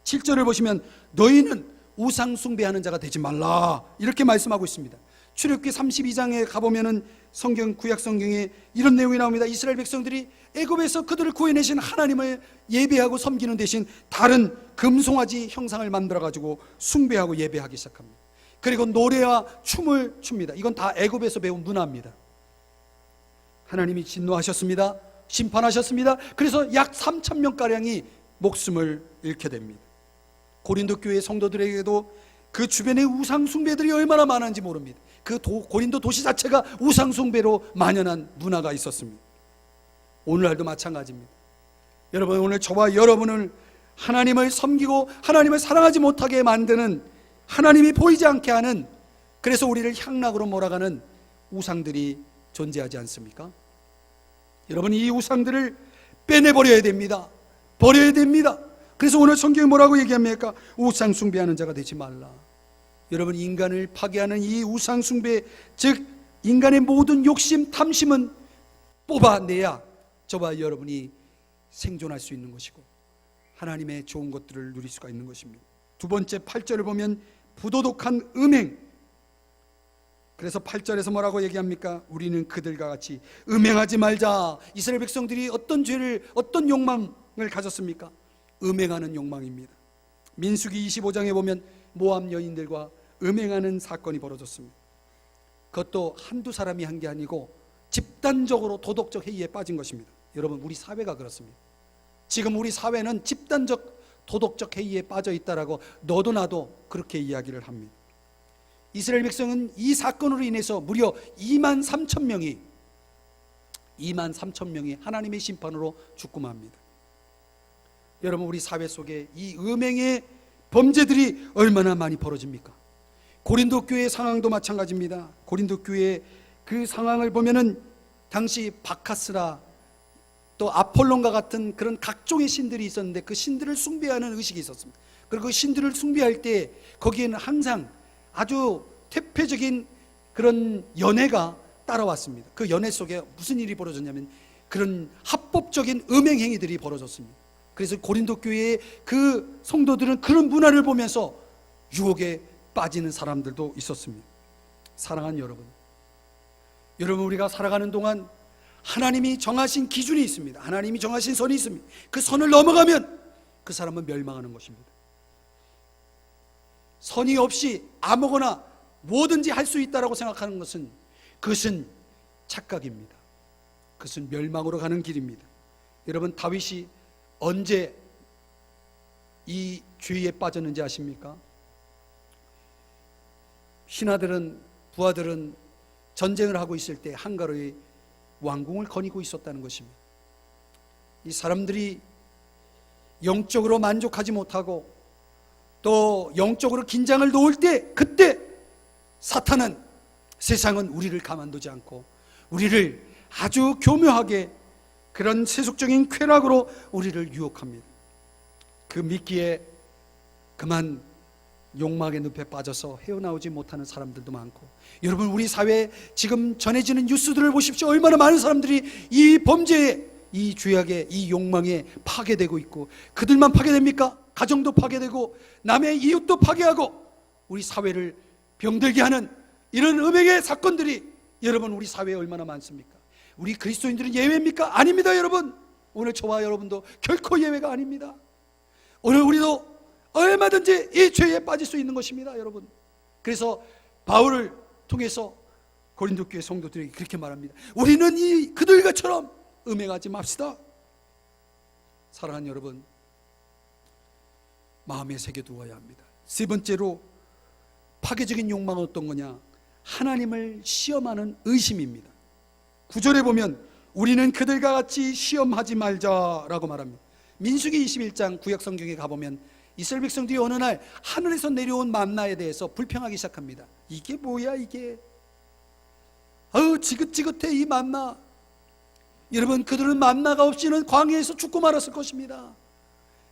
7절을 보시면 너희는 우상 숭배하는 자가 되지 말라, 이렇게 말씀하고 있습니다. 출애굽기 32장에 가보면은 성경, 구약 성경에 이런 내용이 나옵니다. 이스라엘 백성들이 애굽에서 그들을 구해내신 하나님을 예배하고 섬기는 대신 다른 금송아지 형상을 만들어 가지고 숭배하고 예배하기 시작합니다. 그리고 노래와 춤을 춥니다. 이건 다 애굽에서 배운 문화입니다. 하나님이 진노하셨습니다. 심판하셨습니다. 그래서 약 3,000명가량이 목숨을 잃게 됩니다. 고린도 교회 성도들에게도 그 주변에 우상 숭배들이 얼마나 많은지 모릅니다. 그 고린도 도시 자체가 우상 숭배로 만연한 문화가 있었습니다. 오늘날도 마찬가지입니다. 여러분, 오늘 저와 여러분을 하나님을 섬기고 하나님을 사랑하지 못하게 만드는, 하나님이 보이지 않게 하는, 그래서 우리를 향락으로 몰아가는 우상들이 존재하지 않습니까? 여러분, 이 우상들을 빼내버려야 됩니다. 버려야 됩니다. 그래서 오늘 성경이 뭐라고 얘기합니까? 우상 숭배하는 자가 되지 말라. 여러분, 인간을 파괴하는 이 우상 숭배, 즉 인간의 모든 욕심, 탐심은 뽑아내야 저와 여러분이 생존할 수 있는 것이고 하나님의 좋은 것들을 누릴 수가 있는 것입니다. 두 번째 8절을 보면 부도덕한 음행. 그래서 8절에서 뭐라고 얘기합니까? 우리는 그들과 같이 음행하지 말자. 이스라엘 백성들이 어떤 죄를, 어떤 욕망을 가졌습니까? 음행하는 욕망입니다. 민수기 25장에 보면 모압 여인들과 음행하는 사건이 벌어졌습니다. 그것도 한두 사람이 한 게 아니고 집단적으로 도덕적 해이에 빠진 것입니다. 여러분, 우리 사회가 그렇습니다. 지금 우리 사회는 집단적 도덕적 해이에 빠져 있다라고 너도 나도 그렇게 이야기를 합니다. 이스라엘 백성은 이 사건으로 인해서 무려 23,000명이 2만 3천 명이 하나님의 심판으로 죽고 맙니다. 여러분, 우리 사회 속에 이 음행의 범죄들이 얼마나 많이 벌어집니까? 고린도 교회 상황도 마찬가지입니다. 고린도 교회 그 상황을 보면은 당시 바카스라 또 아폴론과 같은 그런 각종의 신들이 있었는데 그 신들을 숭배하는 의식이 있었습니다. 그리고 그 신들을 숭배할 때 거기에는 항상 아주 퇴폐적인 그런 연애가 따라왔습니다. 그 연애 속에 무슨 일이 벌어졌냐면 그런 합법적인 음행 행위들이 벌어졌습니다. 그래서 고린도 교회의 그 성도들은 그런 문화를 보면서 유혹에 빠지는 사람들도 있었습니다. 사랑하는 여러분, 우리가 살아가는 동안 하나님이 정하신 기준이 있습니다. 하나님이 정하신 선이 있습니다. 그 선을 넘어가면 그 사람은 멸망하는 것입니다. 선이 없이 아무거나 뭐든지 할 수 있다라고 생각하는 것은 그것은 착각입니다. 그것은 멸망으로 가는 길입니다. 여러분, 다윗이 언제 이 죄에 빠졌는지 아십니까? 신하들은, 부하들은 전쟁을 하고 있을 때 한가로이 왕궁을 거니고 있었다는 것입니다. 이 사람들이 영적으로 만족하지 못하고 또 영적으로 긴장을 놓을 때, 그때 사탄은, 세상은 우리를 가만두지 않고 우리를 아주 교묘하게 그런 세속적인 쾌락으로 우리를 유혹합니다. 그 미끼에 그만 욕망의 늪에 빠져서 헤어나오지 못하는 사람들도 많고, 여러분, 우리 사회에 지금 전해지는 뉴스들을 보십시오. 얼마나 많은 사람들이 이 범죄에, 이 죄악에, 이 욕망에 파괴되고 있고, 그들만 파괴됩니까? 가정도 파괴되고 남의 이웃도 파괴하고 우리 사회를 병들게 하는 이런 음행의 사건들이 여러분 우리 사회에 얼마나 많습니까? 우리 그리스도인들은 예외입니까? 아닙니다. 여러분, 오늘 저와 여러분도 결코 예외가 아닙니다. 오늘 우리도 얼마든지 이 죄에 빠질 수 있는 것입니다. 여러분, 그래서 바울을 통해서 고린도 교회 성도들에게 그렇게 말합니다. 우리는 이 그들과처럼 음행하지 맙시다. 사랑하는 여러분, 마음에 새겨두어야 합니다. 세 번째로 파괴적인 욕망은 어떤 거냐? 하나님을 시험하는 의심입니다. 9절에 보면 우리는 그들과 같이 시험하지 말자라고 말합니다. 민수기 21장 구약성경에 가보면 이스라엘 백성들이 어느 날 하늘에서 내려온 만나에 대해서 불평하기 시작합니다. 이게 뭐야 이게? 아유 지긋지긋해 이 만나. 여러분, 그들은 만나가 없이는 광야에서 죽고 말았을 것입니다.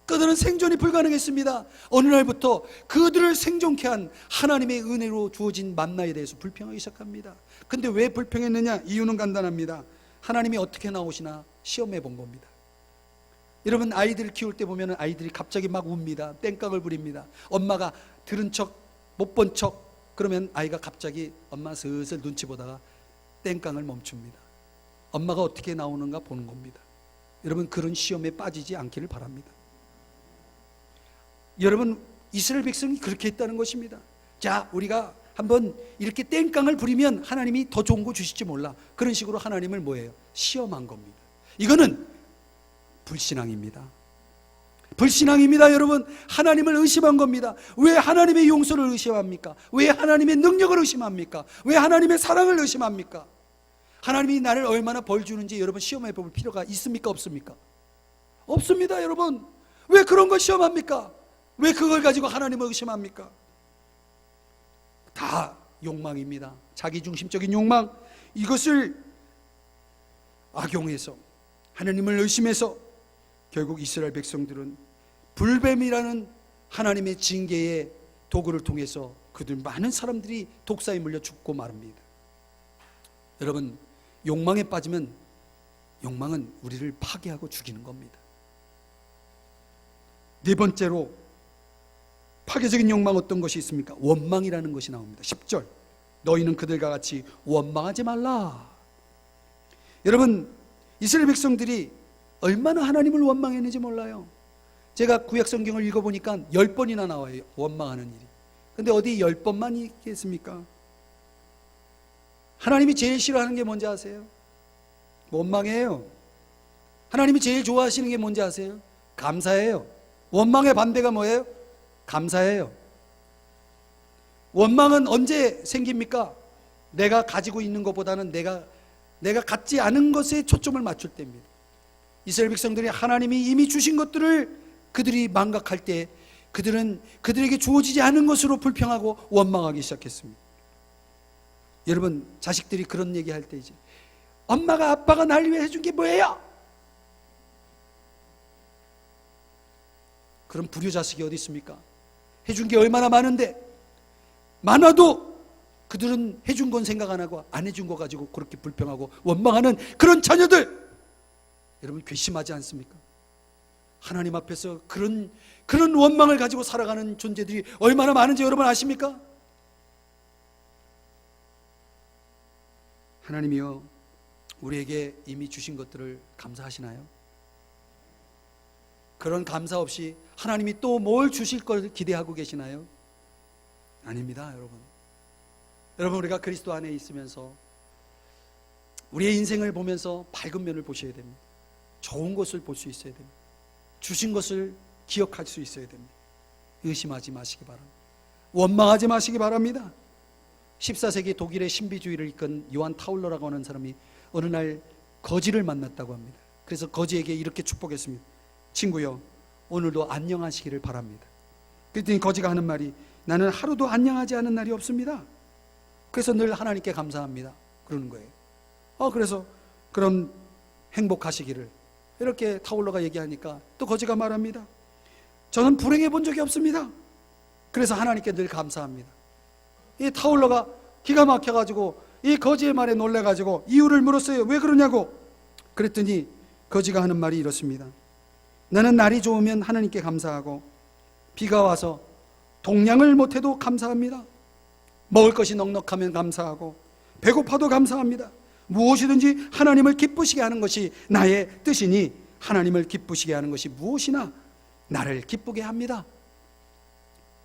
그들은 생존이 불가능했습니다. 어느 날부터 그들을 생존케 한 하나님의 은혜로 주어진 만나에 대해서 불평하기 시작합니다. 근데 왜 불평했느냐? 이유는 간단합니다. 하나님이 어떻게 나오시나 시험해 본 겁니다. 여러분, 아이들을 키울 때 보면 아이들이 갑자기 막 웁니다. 땡깡을 부립니다. 엄마가 들은 척, 못 본 척, 그러면 아이가 갑자기 엄마 슬슬 눈치 보다가 땡깡을 멈춥니다. 엄마가 어떻게 나오는가 보는 겁니다. 여러분, 그런 시험에 빠지지 않기를 바랍니다. 여러분, 이스라엘 백성이 그렇게 했다는 것입니다. 자, 우리가 한번 이렇게 땡깡을 부리면 하나님이 더 좋은 거 주실지 몰라. 그런 식으로 하나님을 뭐예요? 시험한 겁니다. 이거는 불신앙입니다. 불신앙입니다. 여러분, 하나님을 의심한 겁니다. 왜 하나님의 용서를 의심합니까? 왜 하나님의 능력을 의심합니까? 왜 하나님의 사랑을 의심합니까? 하나님이 나를 얼마나 벌 주는지 여러분 시험해 볼 필요가 있습니까? 없습니까? 없습니다. 여러분, 왜 그런 걸 시험합니까? 왜 그걸 가지고 하나님을 의심합니까? 다 욕망입니다. 자기중심적인 욕망, 이것을 악용해서 하나님을 의심해서 결국 이스라엘 백성들은 불뱀이라는 하나님의 징계의 도구를 통해서 그들 많은 사람들이 독사에 물려 죽고 말합니다. 여러분, 욕망에 빠지면 욕망은 우리를 파괴하고 죽이는 겁니다. 네 번째로 파괴적인 욕망 어떤 것이 있습니까? 원망이라는 것이 나옵니다. 10절, 너희는 그들과 같이 원망하지 말라. 여러분, 이스라엘 백성들이 얼마나 하나님을 원망했는지 몰라요. 제가 구약성경을 읽어보니까 10번이나 나와요, 원망하는 일이. 근데 어디 10번만 있겠습니까? 하나님이 제일 싫어하는 게 뭔지 아세요? 원망이에요. 하나님이 제일 좋아하시는 게 뭔지 아세요? 감사예요. 원망의 반대가 뭐예요? 감사예요. 원망은 언제 생깁니까? 내가 가지고 있는 것보다는 내가 내가 갖지 않은 것에 초점을 맞출 때입니다. 이스라엘 백성들이 하나님이 이미 주신 것들을 그들이 망각할 때 그들은 그들에게 주어지지 않은 것으로 불평하고 원망하기 시작했습니다. 여러분, 자식들이 그런 얘기할 때 이제 엄마가 아빠가 날 위해 해준 게 뭐예요? 그런 불효 자식이 어디 있습니까? 해준 게 얼마나 많은데, 많아도 그들은 해준 건 생각 안 하고 안 해준 거 가지고 그렇게 불평하고 원망하는 그런 자녀들, 여러분 괘씸하지 않습니까? 하나님 앞에서 그런 원망을 가지고 살아가는 존재들이 얼마나 많은지 여러분 아십니까? 하나님이요, 우리에게 이미 주신 것들을 감사하시나요? 그런 감사 없이 하나님이 또 뭘 주실 걸 기대하고 계시나요? 아닙니다, 여러분. 여러분, 우리가 그리스도 안에 있으면서 우리의 인생을 보면서 밝은 면을 보셔야 됩니다. 좋은 것을 볼 수 있어야 됩니다. 주신 것을 기억할 수 있어야 됩니다. 의심하지 마시기 바랍니다. 원망하지 마시기 바랍니다. 14세기 독일의 신비주의를 이끈 요한 타울러라고 하는 사람이 어느 날 거지를 만났다고 합니다. 그래서 거지에게 이렇게 축복했습니다. 친구요, 오늘도 안녕하시기를 바랍니다. 그랬더니 거지가 하는 말이, 나는 하루도 안녕하지 않은 날이 없습니다. 그래서 늘 하나님께 감사합니다, 그러는 거예요. 그래서 그럼 행복하시기를, 이렇게 타울러가 얘기하니까 또 거지가 말합니다. 저는 불행해 본 적이 없습니다. 그래서 하나님께 늘 감사합니다. 이 타울러가 기가 막혀가지고 이 거지의 말에 놀래가지고 이유를 물었어요. 왜 그러냐고. 그랬더니 거지가 하는 말이 이렇습니다. 나는 날이 좋으면 하나님께 감사하고, 비가 와서 동량을 못해도 감사합니다. 먹을 것이 넉넉하면 감사하고, 배고파도 감사합니다. 무엇이든지 하나님을 기쁘시게 하는 것이 나의 뜻이니, 하나님을 기쁘시게 하는 것이 무엇이나 나를 기쁘게 합니다.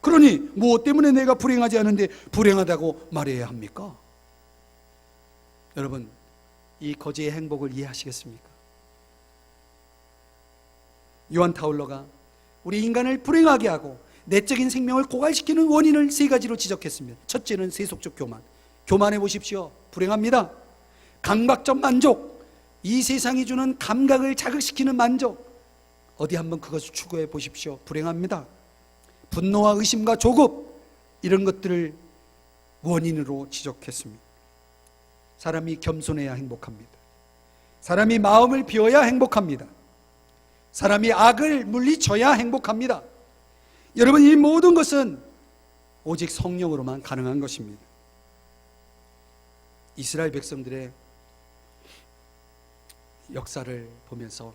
그러니 무엇 때문에 내가 불행하지 않은데 불행하다고 말해야 합니까? 여러분, 이 거지의 행복을 이해하시겠습니까? 요한 타울러가 우리 인간을 불행하게 하고 내적인 생명을 고갈시키는 원인을 세 가지로 지적했습니다. 첫째는 세속적 교만. 교만해 보십시오. 불행합니다. 감각적 만족, 이 세상이 주는 감각을 자극시키는 만족, 어디 한번 그것을 추구해 보십시오. 불행합니다. 분노와 의심과 조급, 이런 것들을 원인으로 지적했습니다. 사람이 겸손해야 행복합니다. 사람이 마음을 비워야 행복합니다. 사람이 악을 물리쳐야 행복합니다. 여러분, 이 모든 것은 오직 성령으로만 가능한 것입니다. 이스라엘 백성들의 역사를 보면서,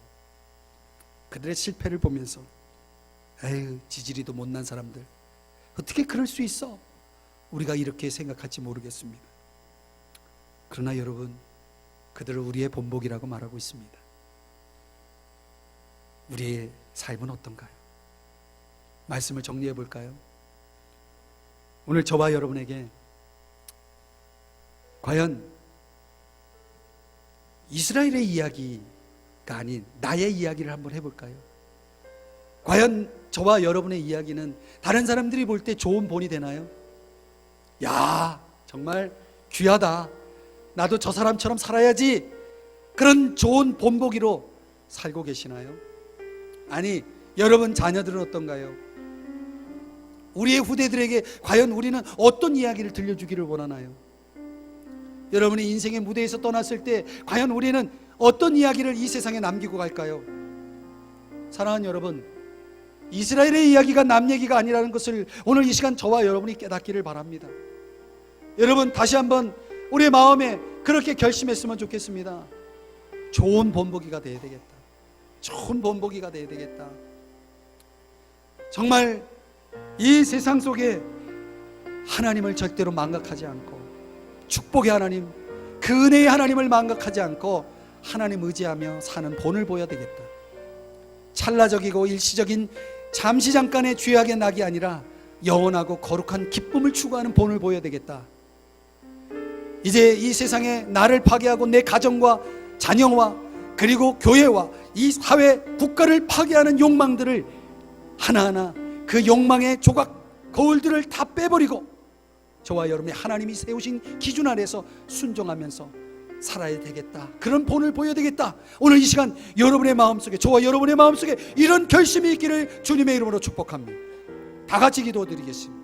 그들의 실패를 보면서, 에휴, 지지리도 못난 사람들, 어떻게 그럴 수 있어? 우리가 이렇게 생각할지 모르겠습니다. 그러나 여러분, 그들을 우리의 본보기라고 말하고 있습니다. 우리의 삶은 어떤가요? 말씀을 정리해 볼까요? 오늘 저와 여러분에게 과연 이스라엘의 이야기가 아닌 나의 이야기를 한번 해볼까요? 과연 저와 여러분의 이야기는 다른 사람들이 볼 때 좋은 본이 되나요? 야, 정말 귀하다, 나도 저 사람처럼 살아야지, 그런 좋은 본보기로 살고 계시나요? 아니, 여러분 자녀들은 어떤가요? 우리의 후대들에게 과연 우리는 어떤 이야기를 들려주기를 원하나요? 여러분이 인생의 무대에서 떠났을 때 과연 우리는 어떤 이야기를 이 세상에 남기고 갈까요? 사랑하는 여러분, 이스라엘의 이야기가 남 얘기가 아니라는 것을 오늘 이 시간 저와 여러분이 깨닫기를 바랍니다. 여러분, 다시 한번 우리의 마음에 그렇게 결심했으면 좋겠습니다. 좋은 본보기가 돼야 되겠다. 좋은 본보기가 돼야 되겠다. 정말 이 세상 속에 하나님을 절대로 망각하지 않고, 축복의 하나님, 그 은혜의 하나님을 망각하지 않고 하나님 의지하며 사는 본을 보여야 되겠다. 찰나적이고 일시적인 잠시 잠깐의 죄악의 낙이 아니라 영원하고 거룩한 기쁨을 추구하는 본을 보여야 되겠다. 이제 이 세상에 나를 파괴하고 내 가정과 자녀와 그리고 교회와 이 사회, 국가를 파괴하는 욕망들을 하나하나, 그 욕망의 조각 거울들을 다 빼버리고 저와 여러분이 하나님이 세우신 기준 아래서 순종하면서 살아야 되겠다, 그런 본을 보여야 되겠다. 오늘 이 시간 여러분의 마음속에, 저와 여러분의 마음속에 이런 결심이 있기를 주님의 이름으로 축복합니다. 다 같이 기도드리겠습니다.